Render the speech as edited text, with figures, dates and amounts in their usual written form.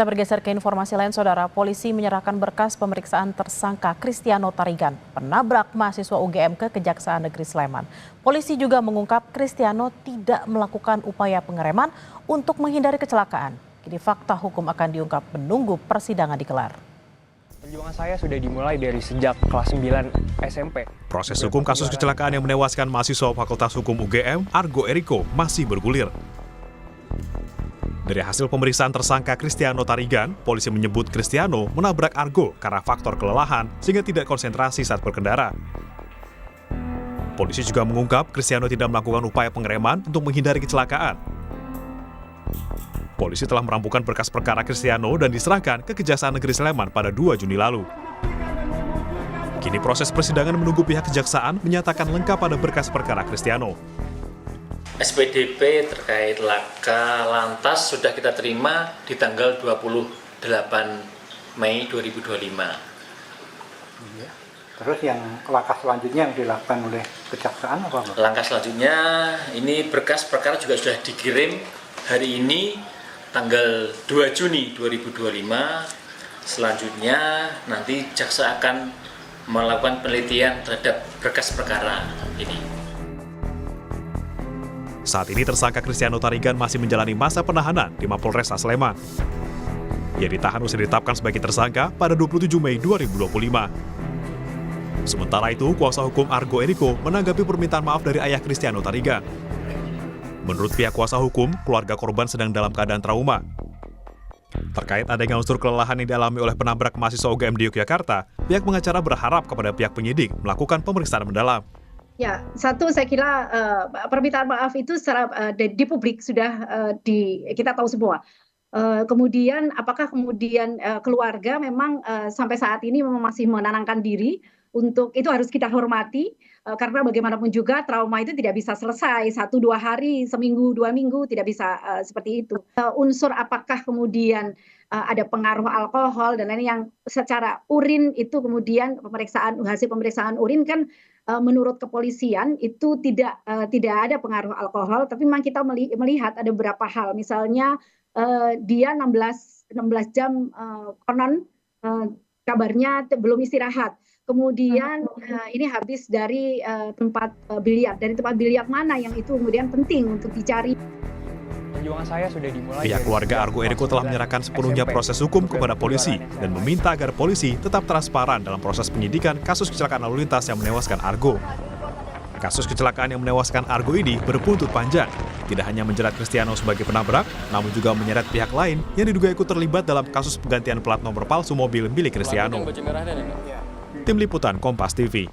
Kita bergeser ke informasi lain, Saudara. Polisi menyerahkan berkas pemeriksaan tersangka Kristiano Tarigan, penabrak mahasiswa UGM ke Kejaksaan Negeri Sleman. Polisi juga mengungkap Kristiano tidak melakukan upaya pengereman untuk menghindari kecelakaan. Kini fakta hukum akan diungkap menunggu persidangan digelar. Perjuangan saya sudah dimulai dari sejak kelas 9 SMP. Proses hukum kasus kecelakaan yang menewaskan mahasiswa Fakultas Hukum UGM, Argo Eriko, masih bergulir. Dari hasil pemeriksaan tersangka Kristiano Tarigan, polisi menyebut Kristiano menabrak Argo karena faktor kelelahan sehingga tidak konsentrasi saat berkendara. Polisi juga mengungkap Kristiano tidak melakukan upaya pengereman untuk menghindari kecelakaan. Polisi telah merampukan berkas perkara Kristiano dan diserahkan ke Kejaksaan Negeri Sleman pada 2 Juni lalu. Kini proses persidangan menunggu pihak kejaksaan menyatakan lengkap pada berkas perkara Kristiano. SPDP terkait laka lantas sudah kita terima di tanggal 28 Mei 2025. Terus yang langkah selanjutnya yang dilakukan oleh kejaksaan apa? Langkah selanjutnya ini berkas perkara juga sudah dikirim hari ini tanggal 2 Juni 2025. Selanjutnya nanti jaksa akan melakukan penelitian terhadap berkas perkara ini. Saat ini tersangka Kristiano Tarigan masih menjalani masa penahanan di Mapolres Sleman. Ia ditahan usai ditetapkan sebagai tersangka pada 27 Mei 2025. Sementara itu, kuasa hukum Argo Eriko menanggapi permintaan maaf dari ayah Kristiano Tarigan. Menurut pihak kuasa hukum, keluarga korban sedang dalam keadaan trauma. Terkait adanya unsur kelelahan yang dialami oleh penabrak mahasiswa UGM di Yogyakarta, pihak pengacara berharap kepada pihak penyidik melakukan pemeriksaan mendalam. Ya, satu saya kira permintaan maaf itu secara di publik sudah kita tahu semua. Kemudian apakah kemudian keluarga memang sampai saat ini memang masih menenangkan diri untuk itu harus kita hormati karena bagaimanapun juga trauma itu tidak bisa selesai 1-2 hari, seminggu, 2 minggu tidak bisa seperti itu. Unsur apakah kemudian ada pengaruh alkohol dan lain yang secara urin itu kemudian hasil pemeriksaan urin kan menurut kepolisian itu tidak ada pengaruh alkohol, tapi memang kita melihat ada beberapa hal, misalnya dia 16 jam konon kabarnya belum istirahat, kemudian ini habis dari tempat biliar, mana yang itu kemudian penting untuk dicari. Perjuangan saya sudah dimulai. Pihak keluarga Argo Eriko telah menyerahkan sepenuhnya proses hukum kepada polisi dan meminta agar polisi tetap transparan dalam proses penyidikan kasus kecelakaan lalu lintas yang menewaskan Argo. Kasus kecelakaan yang menewaskan Argo ini berbuntut panjang. Tidak hanya menjerat Kristiano sebagai penabrak, namun juga menyeret pihak lain yang diduga ikut terlibat dalam kasus penggantian plat nomor palsu mobil milik Kristiano. Tim Liputan Kompas TV.